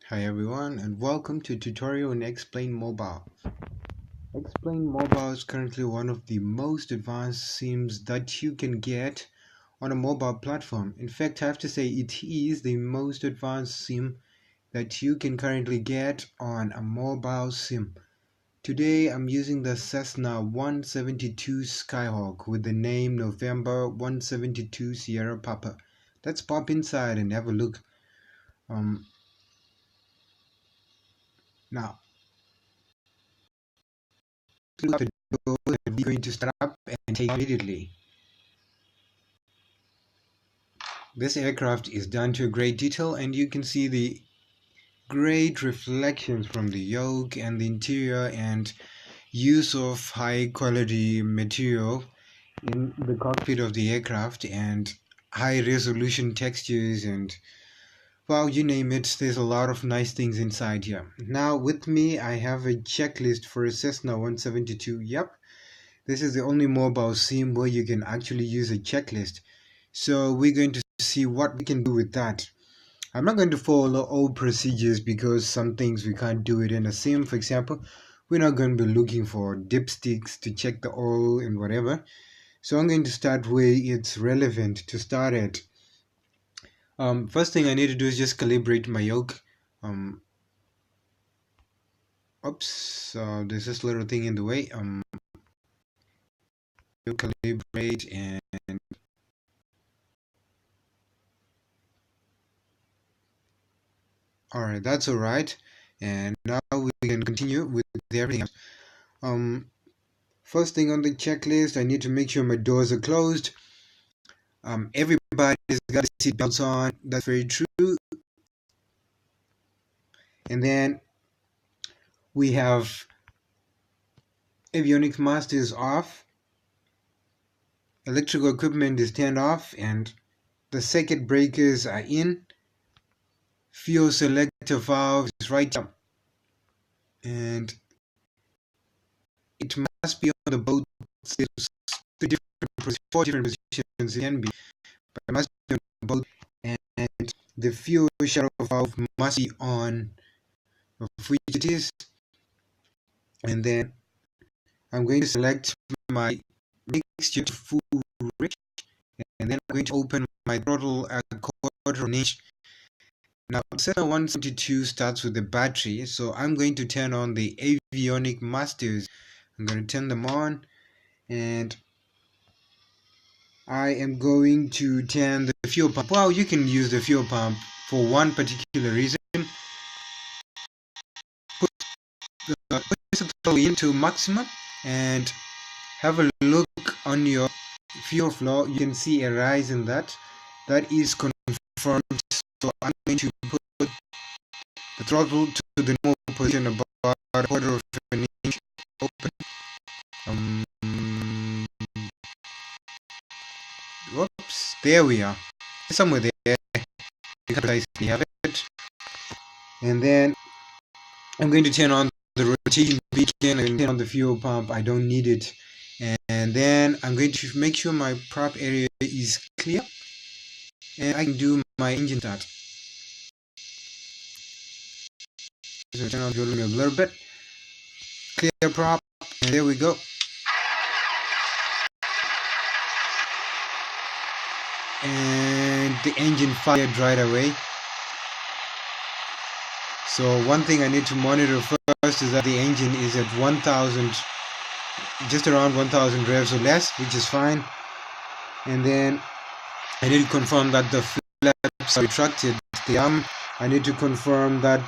Hi everyone and welcome to tutorial in Explain Mobile. Explain Mobile is currently one of the most advanced SIMs that you can get on a mobile platform. In fact, I have to say it is the most advanced SIM that you can currently get on a mobile SIM. Today I'm using the Cessna 172 Skyhawk with the name November 172 Sierra Papa. Let's pop inside and have a look. Now the door and we're going to start up and take immediately. This aircraft is done to a great detail and you can see the great reflections from the yoke and the interior and use of high quality material in the cockpit of the aircraft and high resolution textures and well, you name it, there's a lot of nice things inside here. Now with me I have a checklist for a Cessna 172. Yep, this is the only mobile SIM where you can actually use a checklist. So we're going to see what we can do with that. I'm not going to follow all procedures because some things we can't do it in a SIM. For example, we're not going to be looking for dipsticks to check the oil and whatever. So I'm going to start where it's relevant to start at. First thing I need to do is just calibrate my yoke. Oops, there's this little thing in the way. Calibrate and alright, that's alright. And now we can continue with everything else. First thing on the checklist, I need to make sure my doors are closed. Everybody's got a seatbelts on. That's very true. And then we have avionics master is off. Electrical equipment is turned off and the circuit breakers are in. Fuel selector valve is right up. And it must be on the boat. There's four different positions it can be, but it must be on the boat. And the fuel shuttle valve must be on, of which it is. And then I'm going to select my mixture to full rich, and then I'm going to open my throttle at a quarter of an inch. Now, Cessna 172 starts with the battery, so I'm going to turn on the avionic masters. I'm going to turn them on, and I am going to turn the fuel pump. Well, you can use the fuel pump for one particular reason. Put the throttle into maximum and have a look on your fuel flow. You can see a rise in that. That is confirmed. So I'm going to put the throttle to the normal position about a quarter of an inch open. Whoops, there we are. Somewhere there. You have it. And then I'm going to turn on the rotation beacon and turn on the fuel pump. I don't need it. And then I'm going to make sure my prop area is clear and I can do my engine start. So turn on the volume a little bit. Clear prop, and there we go. And the engine fired right away. So one thing I need to monitor first is that the engine is at 1000, just around 1000 revs or less, which is fine. And then I need to confirm that the flaps are retracted. I need to confirm that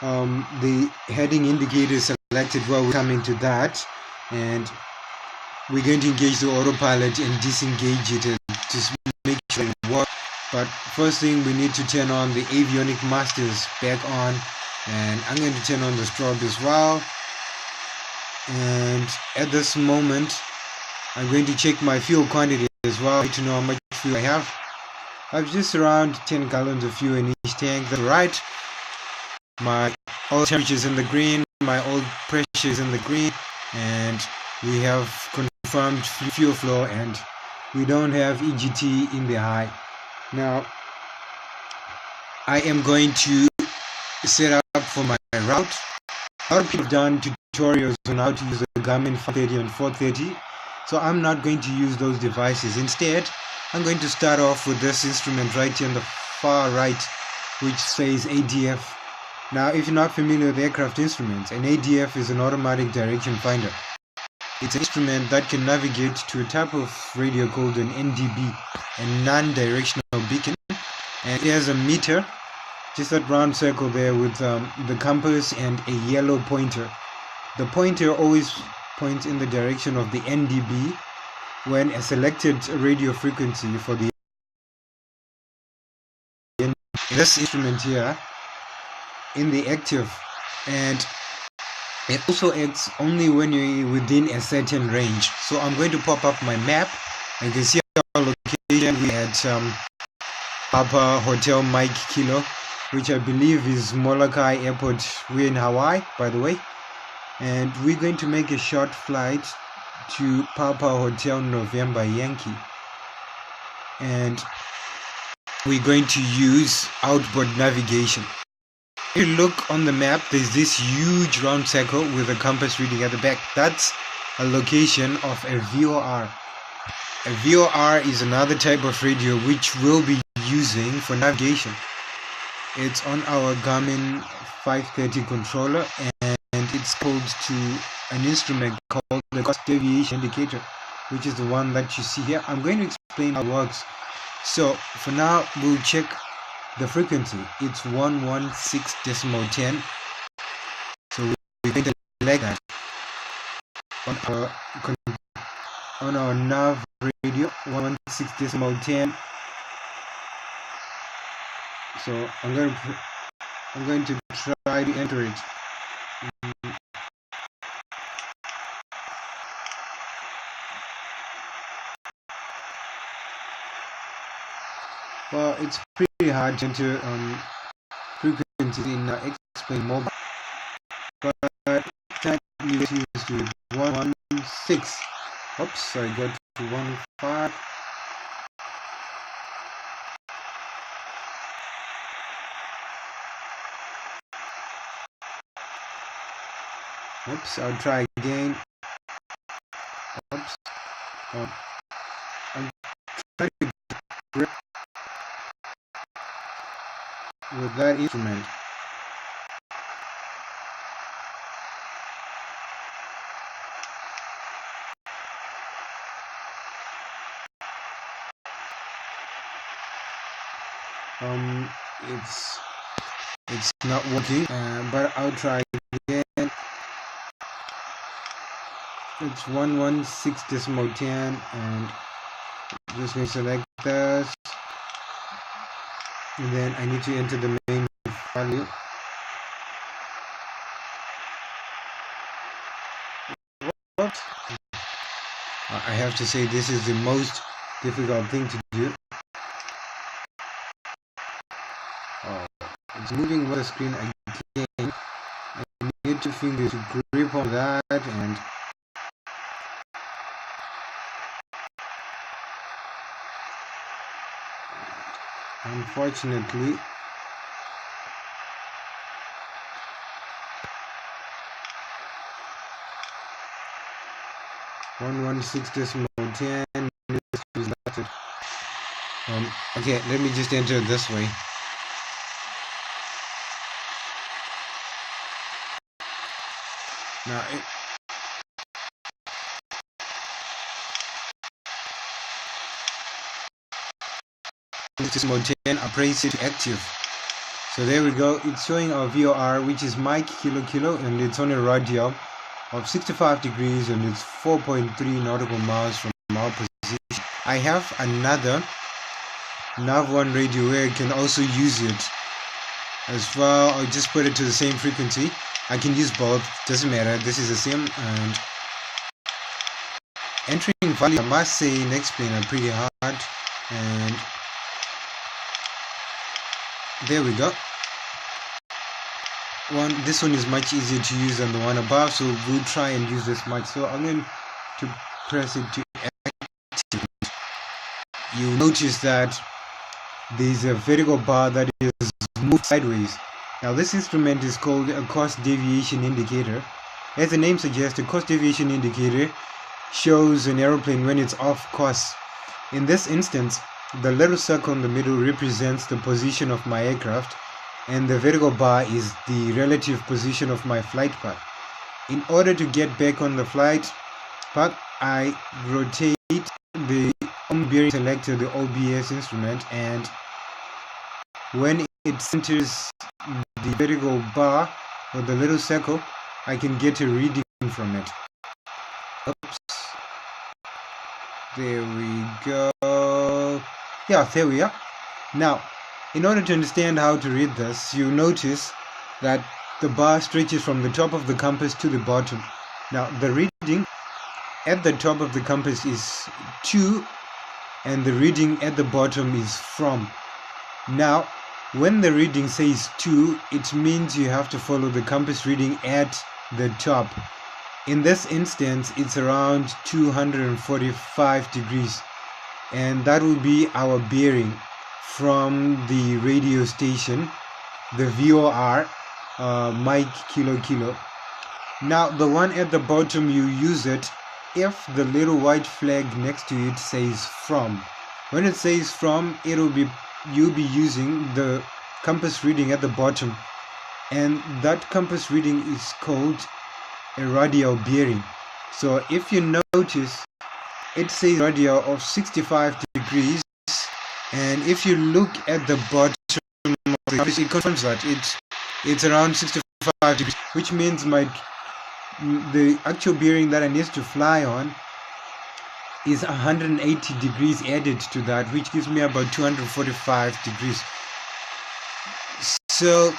the heading indicator is selected. Well, we come into that, and we're going to engage the autopilot and disengage it to make sure it works. But first thing, we need to turn on the avionic masters back on, and I'm going to turn on the strobe as well. And at this moment, I'm going to check my fuel quantity as well. I need to know how much fuel I have. I have just around 10 gallons of fuel in each tank. That's right. My oil temperature is in the green, my oil pressure is in the green, and we have confirmed fuel flow, and we don't have EGT in the high. Now I am going to set up for my route. A lot of people have done tutorials on how to use the Garmin 530 and 430, so I'm not going to use those devices. Instead, I'm going to start off with this instrument right here on the far right, which says ADF. Now, if you're not familiar with aircraft instruments, an ADF is an automatic direction finder. It's an instrument that can navigate to a type of radio called an NDB, a non-directional beacon, and it has a meter, just that round circle there with the compass and a yellow pointer. The pointer always points in the direction of the NDB when a selected radio frequency for the this instrument here in the active, and it also acts only when you're within a certain range. So I'm going to pop up my map. You can see our location. We at Papa Hotel Mike Kilo, which I believe is Molokai Airport. We're in Hawaii, by the way, and we're going to make a short flight to Papa Hotel November Yankee, and we're going to use outboard navigation. If you look on the map, there's this huge round circle with a compass reading at the back. That's a location of a VOR. A VOR is another type of radio which we'll be using for navigation. It's on our Garmin 530 controller, and it's called to an instrument called the deviation indicator, which is the one that you see here. I'm going to explain how it works. So for now, we'll check the frequency. It's 116.10. So we're going to select that on our nav radio, 116.10. So I'm going to try to enter it. Well, it's pretty hard to enter frequencies in Explain Mobile, but that leads you to 116. Oops, I got to 15. Oops, I'll try again. Oops. I'm trying to grip with that instrument. It's not working, but I'll try again. It's 116.10, and just going to select this, and then I need to enter the main value. What? I have to say, this is the most difficult thing to do. Oh, it's moving with the screen again. I need two fingers to grip on that, and unfortunately, (116.10) is selected. Okay, let me just enter it this way. Now, this mode 10, appraise it active. So there we go. It's showing our VOR, which is Mike Kilo, and it's on a radial of 65 degrees, and it's 4.3 nautical miles from our position. I have another Nav1 radio where I can also use it as well. I'll just put it to the same frequency. I can use both, doesn't matter. This is the same, and entering value, I must say, in X-Plane are pretty hard, and there we go. This one is much easier to use than the one above, so we'll try and use this much. So I'm going to press it to activate. You'll notice that there's a vertical bar that is moved sideways. Now this instrument is called a course deviation indicator. As the name suggests, a course deviation indicator shows an aeroplane when it's off course. In this instance, the little circle in the middle represents the position of my aircraft, and the vertical bar is the relative position of my flight path. In order to get back on the flight path, I rotate the bearing selector, the OBS instrument, and when it centers the vertical bar or the little circle, I can get a reading from it. Oops. There we go. Yeah, there we are. Now, in order to understand how to read this, you notice that the bar stretches from the top of the compass to the bottom. Now, the reading at the top of the compass is to, and the reading at the bottom is from. Now, when the reading says to, it means you have to follow the compass reading at the top. In this instance, it's around 245 degrees, and that will be our bearing from the radio station, the VOR, Mike Kilo Kilo. Now, the one at the bottom, you use it if the little white flag next to it says from. When it says from, you'll be using the compass reading at the bottom, and that compass reading is called a radial bearing. So if you notice, it says radial of 65 degrees, and if you look at the bottom of the compass, it confirms that it's around 65 degrees, which means the actual bearing that I need to fly on is 180 degrees added to that, which gives me about 245 degrees. So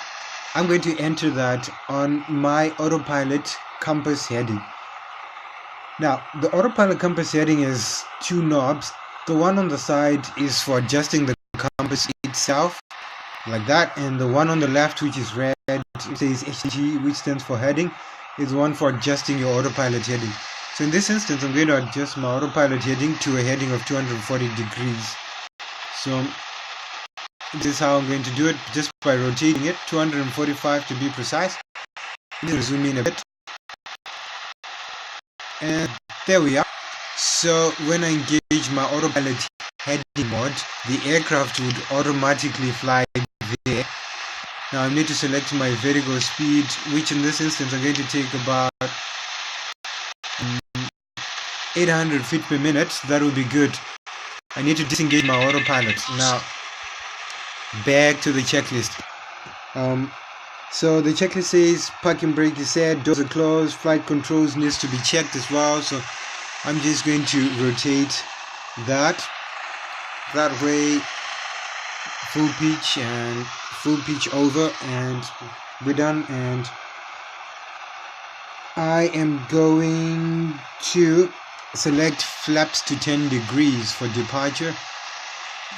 I'm going to enter that on my autopilot compass heading. Now, the autopilot compass heading has two knobs. The one on the side is for adjusting the compass itself, like that, and the one on the left, which is red, it says HG, which stands for heading, is one for adjusting your autopilot heading. So in this instance, I'm going to adjust my autopilot heading to a heading of 240 degrees. So this is how I'm going to do it, just by rotating it 245 to be precise. I'm going to zoom in a bit, and there we are. So when I engage my autopilot heading mode, the aircraft would automatically fly there. Now I need to select my vertical speed, which in this instance I'm going to take about 800 feet per minute. That will be good. I need to disengage my autopilot. Now back to the checklist. So the checklist says parking brake is set, doors are closed, flight controls needs to be checked as well. So I'm just going to rotate that way, full pitch over, and we're done. And I am going to select flaps to 10 degrees for departure,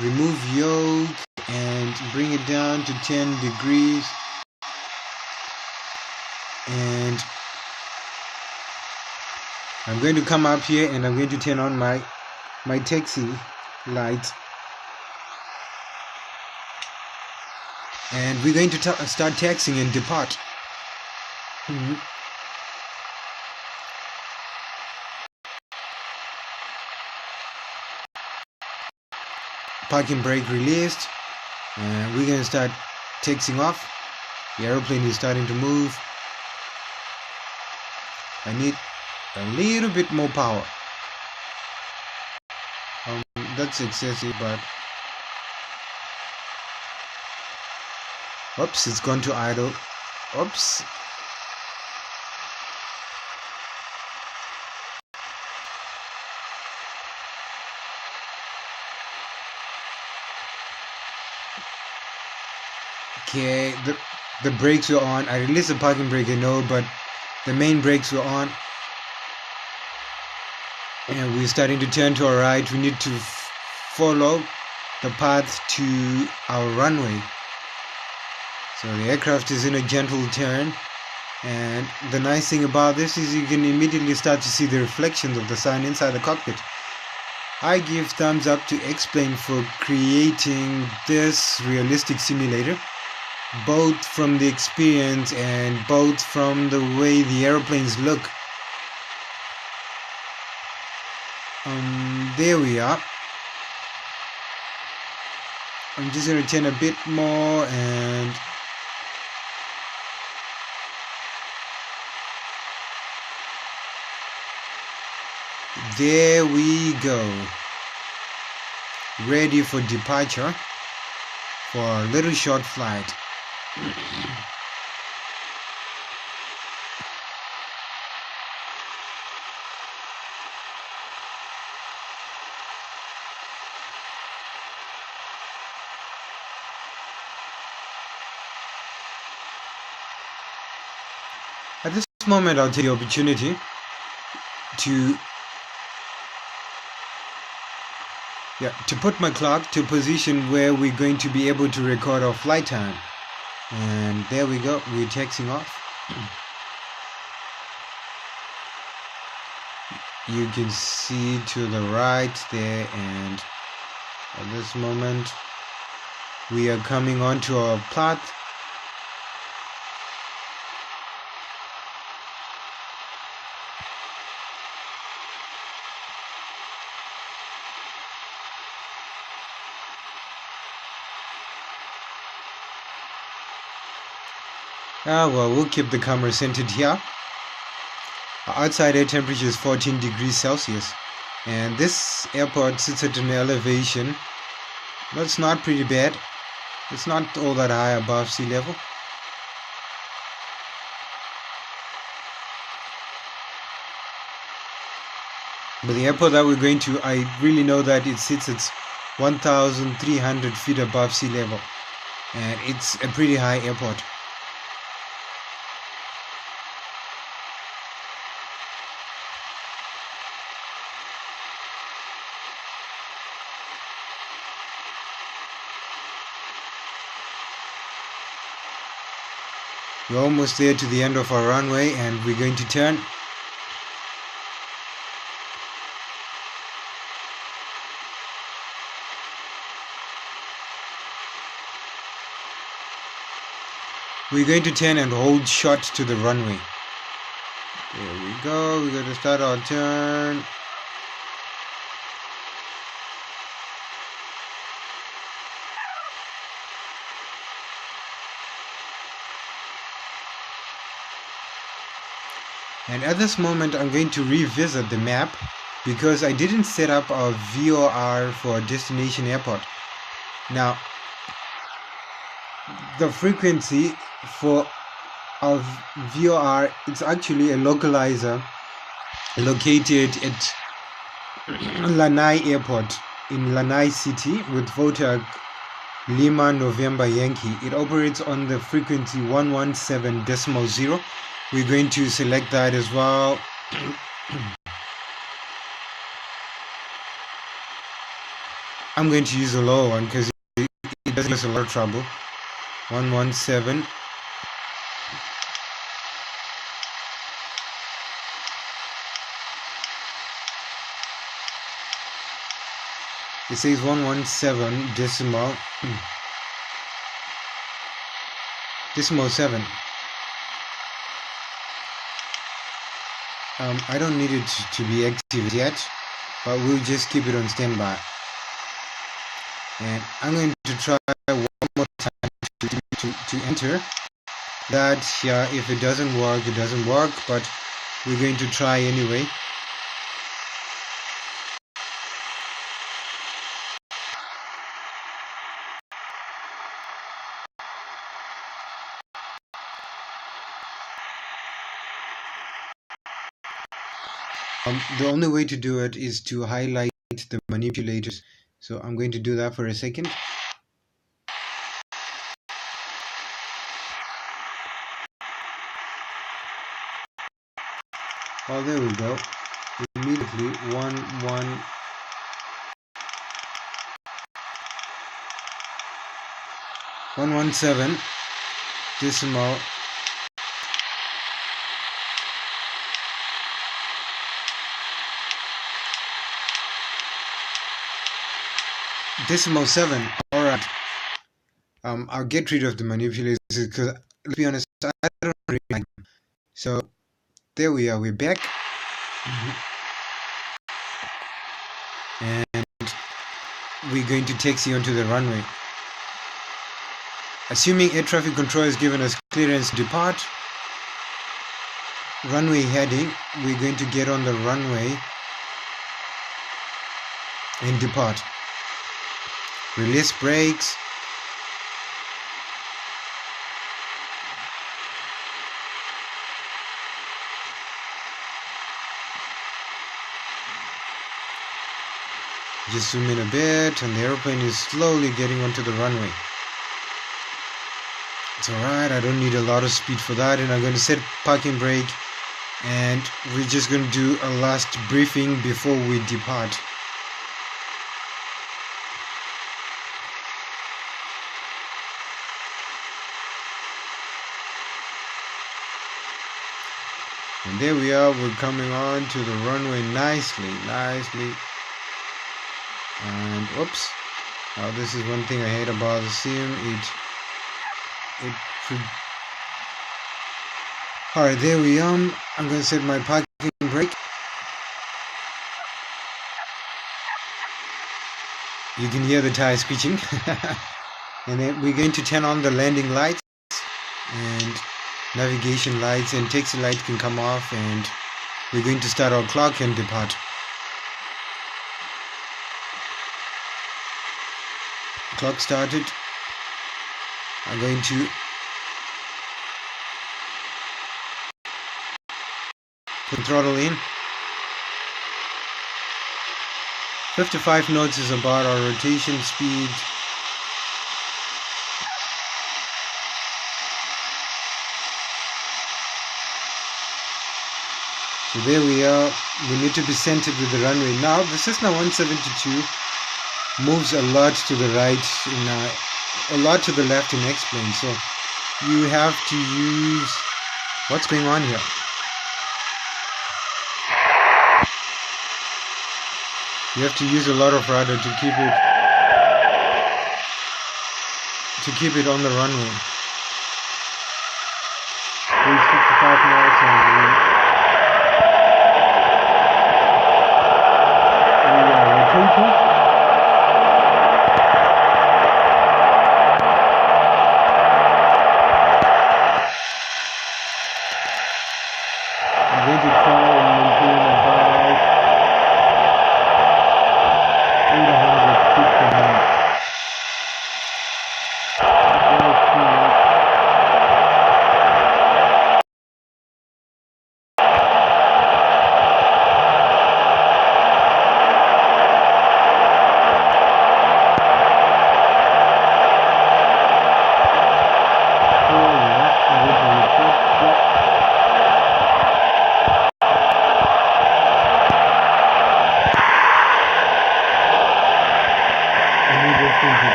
remove yoke and bring it down to 10 degrees, and I'm going to come up here and I'm going to turn on my taxi light, and we're going to start taxiing and depart. Parking brake released, and we're going to start taxiing off. The aeroplane is starting to move. I need a little bit more power. That's excessive, but oops, it's gone to idle. Oops. Okay, the brakes were on. I released the parking brake, I know, but the main brakes were on. And we're starting to turn to our right. We need to follow the path to our runway. So the aircraft is in a gentle turn, and the nice thing about this is you can immediately start to see the reflections of the sun inside the cockpit. I give thumbs up to X-Plane for creating this realistic simulator. both from the experience and both from the way the airplanes look. There we are. I'm just gonna turn a bit more, and there we go. Ready for departure for a little short flight. At this moment, I'll take the opportunity to put my clock to position where we're going to be able to record our flight time. And there we go, we're taxiing off. You can see to the right there, and at this moment we are coming onto our path. Well, we'll keep the camera centered here. Outside air temperature is 14 degrees Celsius, and this airport sits at an elevation that's not pretty bad. It's not all that high above sea level. But the airport that we're going to, I really know that it sits at 1,300 feet above sea level, and it's a pretty high airport. We're almost there to the end of our runway, and we're going to turn. We're going to turn and hold short to the runway. There we go. We're going to start our turn. And at this moment, I'm going to revisit the map because I didn't set up our VOR for destination airport. Now, the frequency for our VOR, it's actually a localizer located at Lanai Airport in Lanai City with VOTAG Lima November Yankee. It operates on the frequency 117.0. We're going to select that as well. I'm going to use the lower one because it does give us a lot of trouble. 117. It says 117 decimal 7. I don't need it to be active yet, but we'll just keep it on standby. And I'm going to try one more time to enter that. Yeah, if it doesn't work, it doesn't work, but we're going to try anyway. The only way to do it is to highlight the manipulators. So I'm going to do that for a second. Oh, there we go. Immediately 117 decimal 7. All right. I'll get rid of the manipulators because, let's be honest, I don't really like them. So there we are, we're back. And we're going to taxi onto the runway. Assuming air traffic control has given us clearance to depart, runway heading, we're going to get on the runway and depart. Release brakes. Just zoom in a bit, and the airplane is slowly getting onto the runway. It's alright, I don't need a lot of speed for that, and I'm going to set parking brake, and we're just going to do a last briefing before we depart. And there we are, we're coming on to the runway nicely. And oops, now this is one thing I hate about the sim. Alright, there we are. I'm going to set my parking brake. You can hear the tire screeching. And then we're going to turn on the landing lights, and navigation lights and taxi light can come off, and we're going to start our clock and depart. Clock started. I'm going to put the throttle in. 55 knots is about our rotation speed. So there we are. We need to be centered with the runway. Now the Cessna 172 moves a lot to the right, a lot to the left in X-plane. So you have to use... What's going on here? You have to use a lot of rudder to keep it on the runway. Reach 55 knots and we are rotating. I'm going to try and maintain about 800 feet per minute.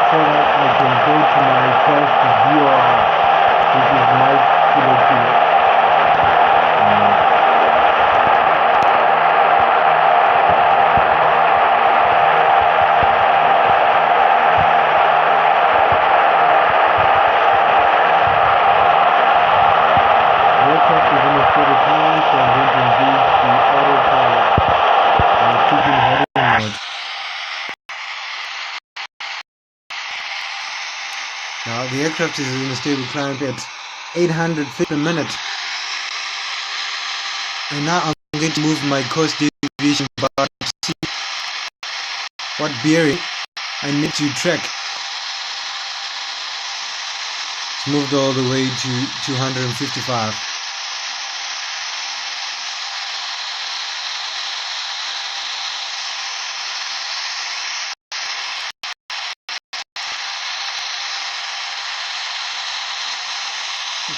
So that I can go to my first VOR, which is my kilo. Aircraft is in a state of time, so I'm going to engage the autopilot and keeping heading mode. Now the aircraft is in a stable climb at 800 feet per minute. And now I'm going to move my course deviation bar to see what bearing I need to track. It's moved all the way to 255.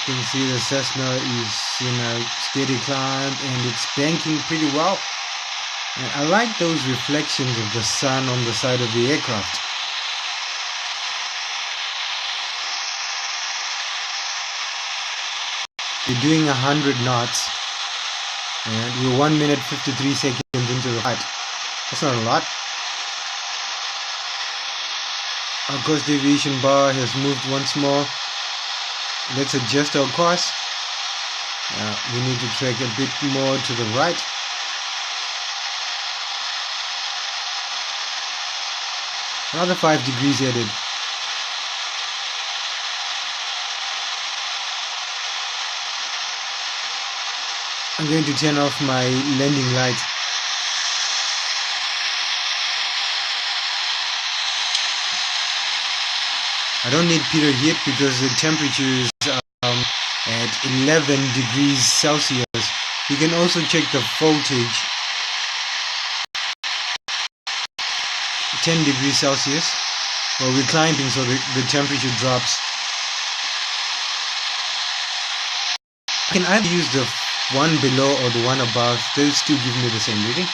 You can see the Cessna is in a steady climb and it's banking pretty well. And I like those reflections of the sun on the side of the aircraft. You're doing 100 knots and you're 1 minute 53 seconds into the flight. That's not a lot. Our course deviation bar has moved once more. Let's adjust our course. We need to track a bit more to the right. Another 5 degrees added. I'm going to turn off my landing light. I don't need pitot heat because the temperature is at 11 degrees Celsius. You can also check the voltage. 10 degrees Celsius. Well, we're climbing, so the temperature drops. I can either use the one below or the one above. Those two give me the same reading.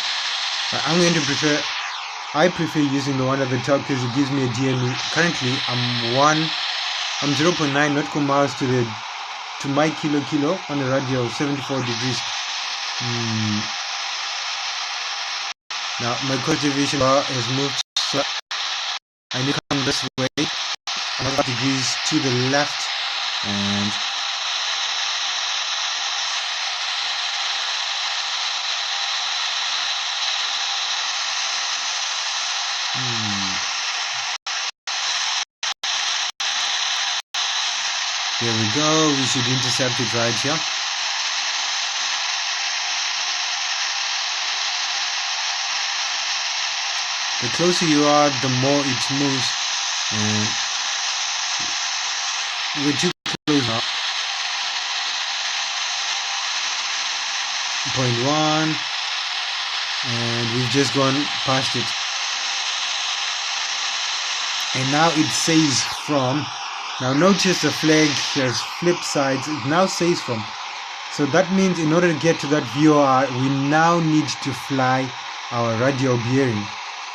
I prefer using the one at the top because it gives me a DME. Currently, I'm 0.9 nautical miles to my kilo on a radio 74 degrees. Now my course deviation bar has moved. So I need to come this way, another degrees to the left, and there we go. We should intercept it right here. The closer you are, the more it moves. And we're too close now. 0.1, and we've just gone past it. And now it says from. Now notice the flag has flipped sides. It now says from. So that means in order to get to that VOR, we now need to fly our radial bearing.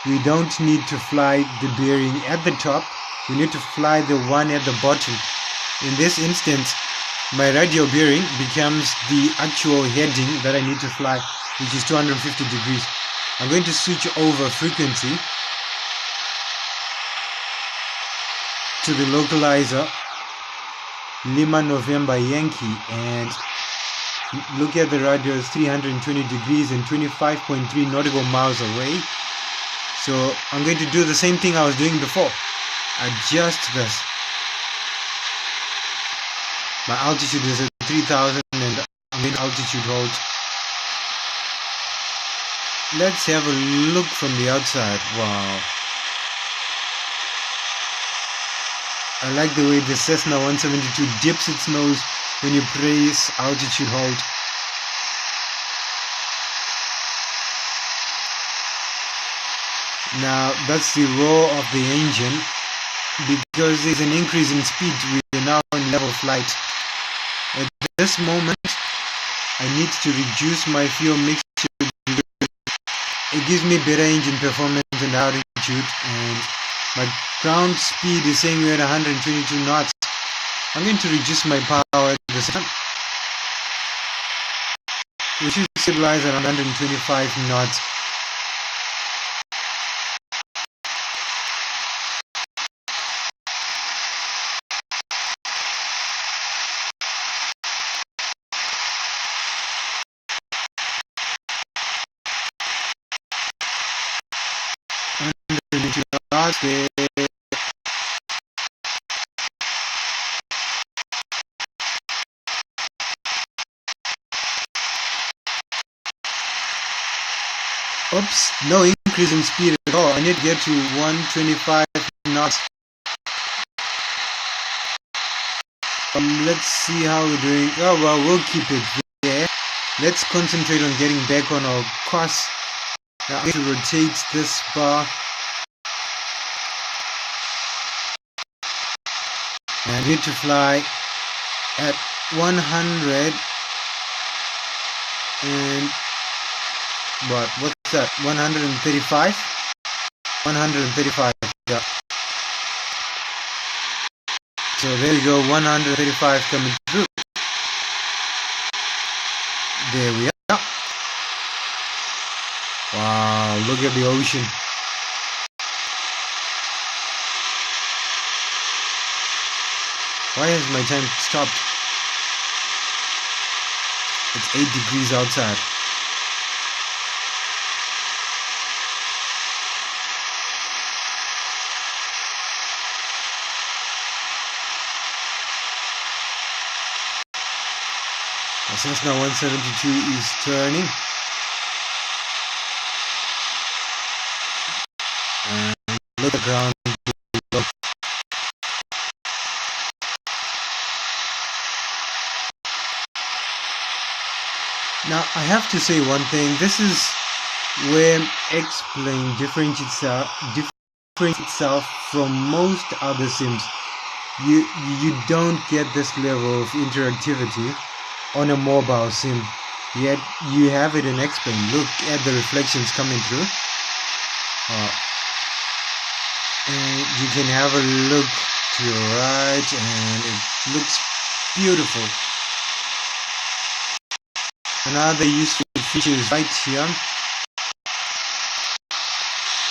We don't need to fly the bearing at the top. We need to fly the one at the bottom. In this instance, my radial bearing becomes the actual heading that I need to fly, which is 250 degrees. I'm going to switch over frequency to the localizer Lima November Yankee, and look at the radio is 320 degrees and 25.3 nautical miles away. So I'm going to do the same thing I was doing before. Adjust this. My altitude is at 3000 and I'm in altitude hold. Let's have a look from the outside. Wow. I like the way the Cessna 172 dips its nose when you press altitude hold. Now that's the roar of the engine. Because there's an increase in speed, we are now on level flight. At this moment, I need to reduce my fuel mixture because it gives me better engine performance and altitude, and my ground speed is saying we're at 122 knots. I'm going to reduce my power at the same time. We should stabilize at 125 knots. Oops, no increase in speed at all. I need to get to 125 knots. Let's see how we're doing. Oh well, we'll keep it there. Let's concentrate on getting back on our course. Now I need to rotate this bar. And I need to fly at 100 and what's that? 135? 135, yeah. So there you go, 135 coming through. There we are. Wow, look at the ocean. Why has my time stopped? It's 8 degrees outside. The Cessna 172 is turning. And look at the ground below. Now I have to say one thing. This is where X-Plane differentiates itself from most other sims. You don't get this level of interactivity on a mobile sim, yet you have it in X-Plane. Look at the reflections coming through. And you can have a look to your right and it looks beautiful. Another useful feature is right here.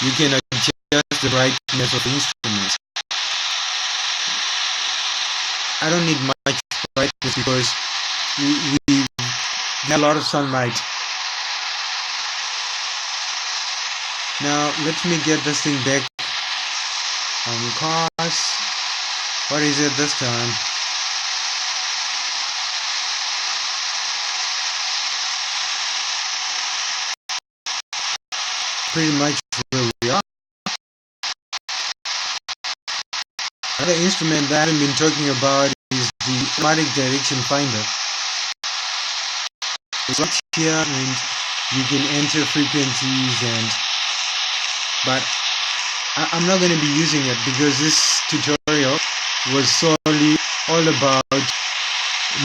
You can adjust the brightness of the instruments. I don't need much brightness because we have a lot of sunlight. Now let me get this thing back on course. What is it this time? Pretty much where we are. Another instrument that I haven't been talking about is the automatic direction finder. It's right here and you can enter frequencies but I'm not going to be using it because this tutorial was solely all about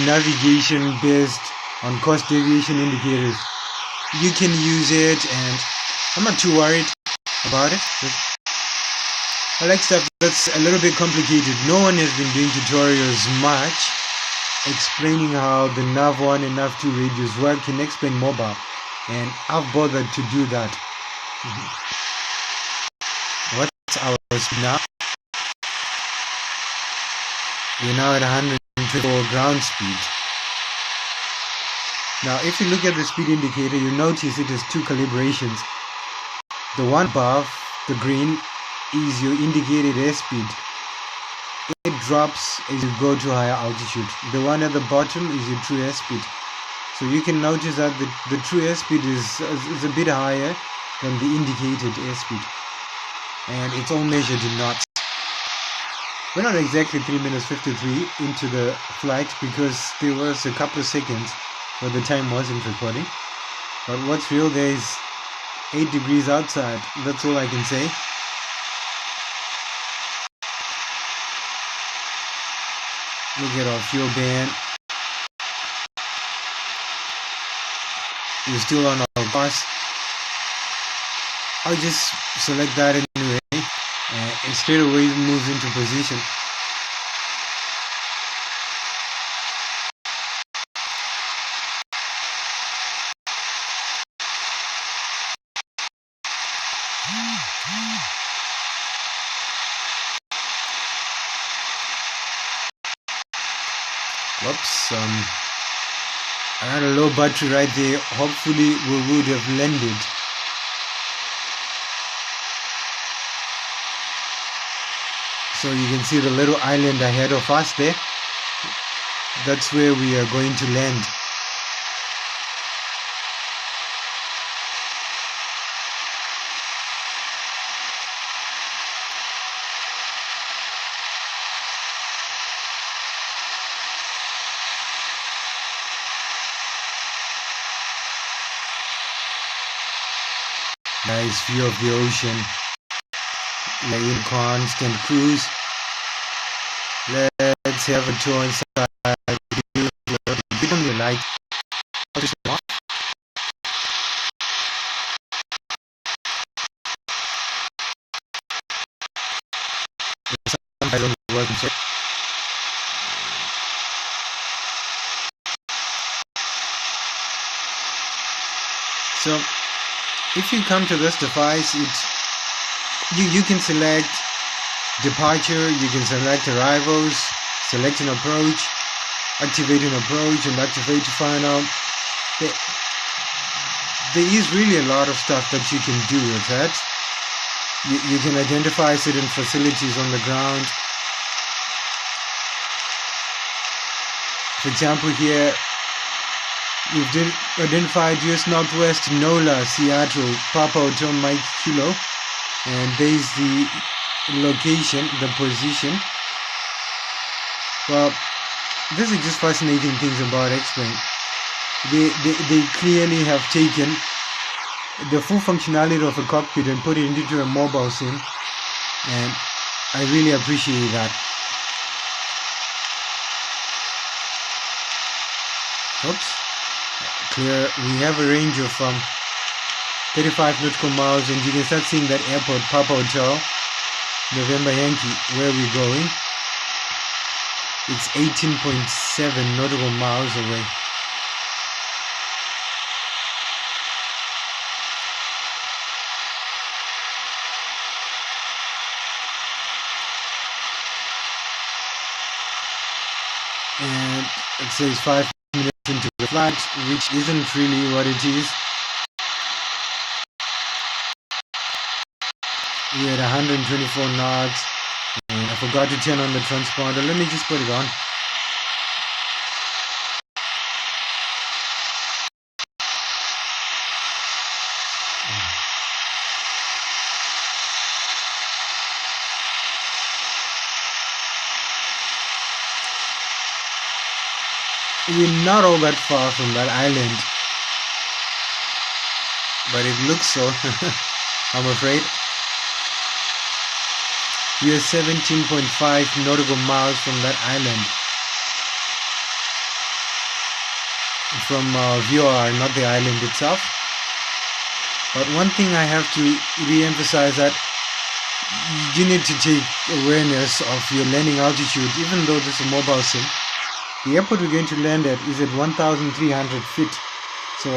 navigation based on cost deviation indicators. You can use it and I'm not too worried about it. I like stuff that's a little bit complicated. No one has been doing tutorials much explaining how the nav1 and nav2 radios work in X-Plane mobile, and I've bothered to do that. What's our speed now? We're now at 124 ground speed. Now if you look at the speed indicator, you notice it has two calibrations. The one above the green is your indicated airspeed. It drops as you go to higher altitude. The one at the bottom is your true airspeed. So you can notice that the true airspeed is a bit higher than the indicated airspeed. And it's all measured in knots. We're not exactly 3 minutes 53 into the flight because there was a couple of seconds where the time wasn't recording. But what's real, there is 8 degrees outside. That's all I can say. Look at our fuel ban. We're still on our course. I'll just select that anyway, and it straight away moves into position. Whoops, I had a low battery right there. Hopefully we would have landed. So you can see the little island ahead of us there. That's where we are going to land. Nice view of the ocean. We're in constant cruise. Let's have a tour inside. Beautiful light. I don't work. So if you come to this device, you can select departure, you can select arrivals, select an approach, activate an approach, and activate final. There is really a lot of stuff that you can do with that. You can identify certain facilities on the ground. For example, here we've identified US Northwest NOLA Seattle Papa Hotel Mike Kilo, and there's the location, the position. Well, these are just fascinating things about X-Plane. They clearly have taken the full functionality of a cockpit and put it into a mobile sim, and I really appreciate that. Oops. Clear. We have a range of 35 nautical miles, and you can start seeing that airport, Papa Hotel November Yankee, where we're going. It's 18.7 nautical miles away. And it says 5 minutes into the flight, which isn't really what it is. We're at 124 knots, and I forgot to turn on the transponder. Let me just put it on. We're not all that far from that island, but it looks so. I'm afraid. We are 17.5 nautical miles from that island. From VOR, not the island itself. But one thing I have to re-emphasize that you need to take awareness of your landing altitude, even though this is a mobile sim. The airport we're going to land at is at 1,300 feet, so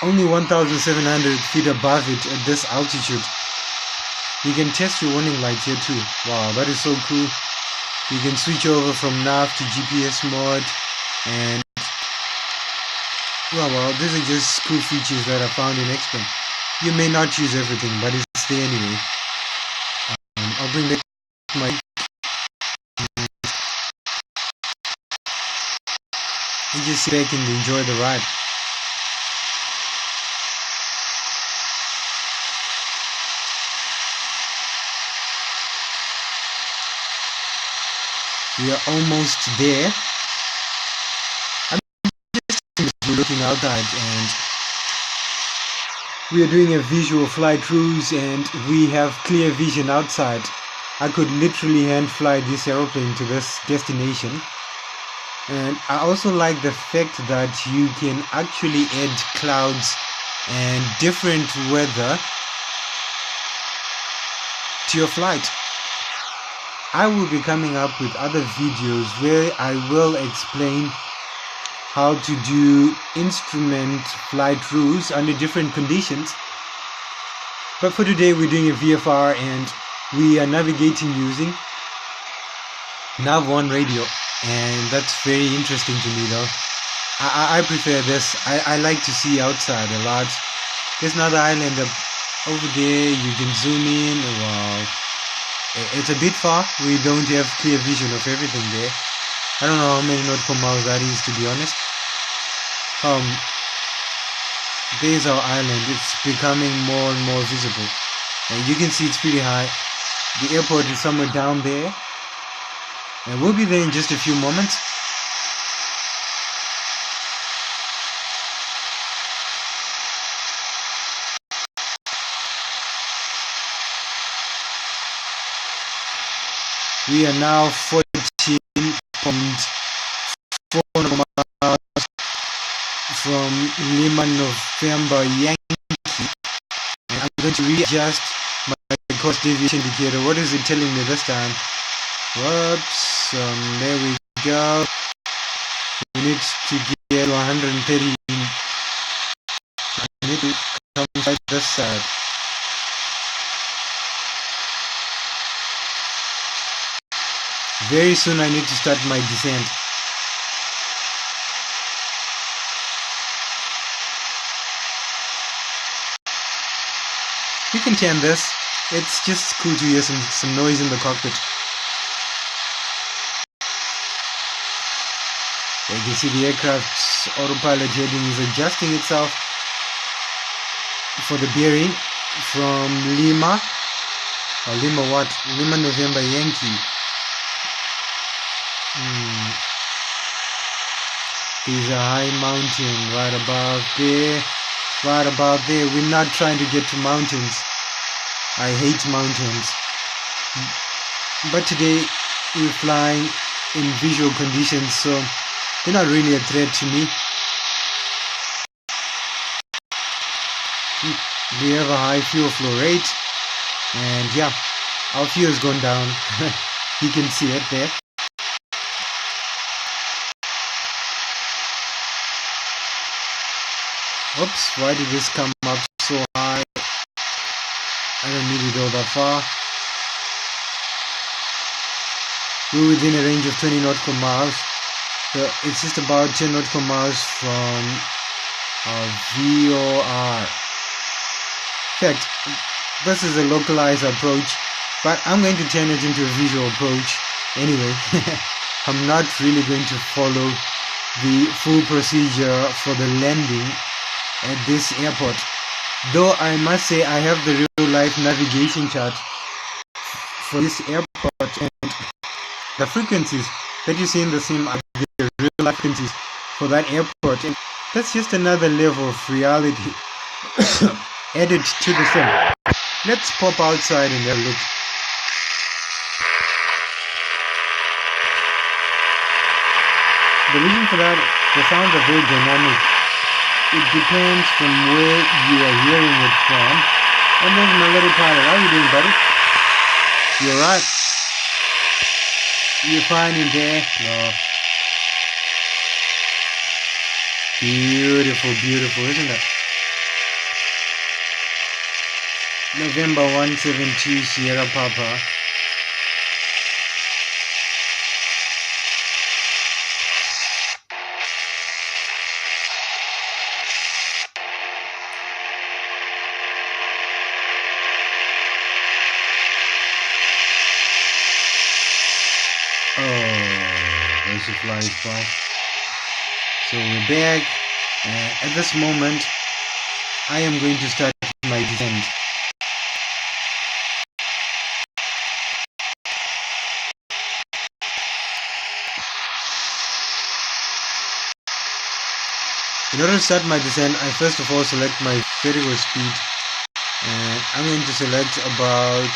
only 1,700 feet above it at this altitude. You can test your warning lights here too. Wow, that is so cool. You can switch over from nav to GPS mode, and well, these are just cool features that are found in X-Plane. You may not use everything, but it's there anyway. I'll bring back my you just sit back and enjoy the ride. We are almost there. I'm just looking outside, and we are doing a visual flight cruise, and we have clear vision outside. I could literally hand fly this aeroplane to this destination. And I also like the fact that you can actually add clouds and different weather to your flight. I will be coming up with other videos where I will explain how to do instrument flight rules under different conditions. But for today we're doing a VFR, and we are navigating using Nav1 radio. And that's very interesting to me though. I prefer this. I like to see outside a lot. There's another island over there. You can zoom in. Wow. It's a bit far. We don't have clear vision of everything there. I don't know how many nautical miles that is, to be honest. There's our island. It's becoming more and more visible. And you can see it's pretty high. The airport is somewhere down there. And we'll be there in just a few moments. We are now 14.4 miles Lima November Yankee, and I'm going to readjust my course deviation indicator. What is it telling me this time? Whoops, there we go. We need to get 130. I need to come right this side. Very soon I need to start my descent. You can turn this. It's just cool to hear some noise in the cockpit. You can see the aircraft's autopilot heading is adjusting itself for the bearing from Lima. Or Lima what? Lima November Yankee. There's a high mountain right above there. Right about there. We're not trying to get to mountains. I hate mountains. But today we're flying in visual conditions, so they're not really a threat to me. We have a high fuel flow rate, and yeah, our fuel has gone down. You can see it there. Oops, why did this come up so high? I don't need it all that far. We're within a range of 20 nautical miles. So it's just about 10 nautical miles from our VOR. In fact, this is a localized approach, but I'm going to turn it into a visual approach anyway. I'm not really going to follow the full procedure for the landing at this airport, though I must say I have the real life navigation chart for this airport, and the frequencies that you see in the sim are the real life frequencies for that airport, and that's just another level of reality added to the sim. Let's pop outside and have a look. The reason for that, the sounds are very dynamic. It depends from where you are hearing it from. And there's my little pilot. How are you doing, buddy? You're right. You're fine in there. No. Beautiful, beautiful, isn't it? November 172 Sierra Papa. There's a fly spot. So we're back, and at this moment I am going to start my descent. In order to start my descent, I first of all select my vertical speed, and I'm going to select about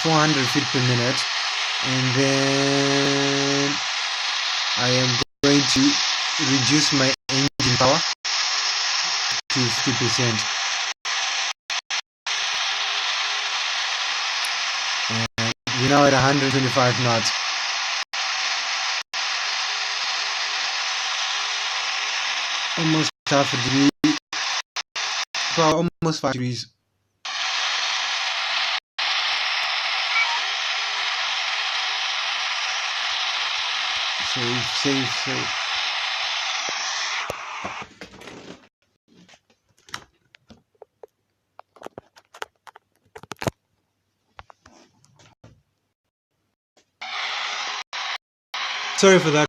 400 feet per minute, and then I am going to reduce my engine power to 50%, and we're now at 125 knots. Almost half a degree, almost 5 degrees. Safe. Sorry for that.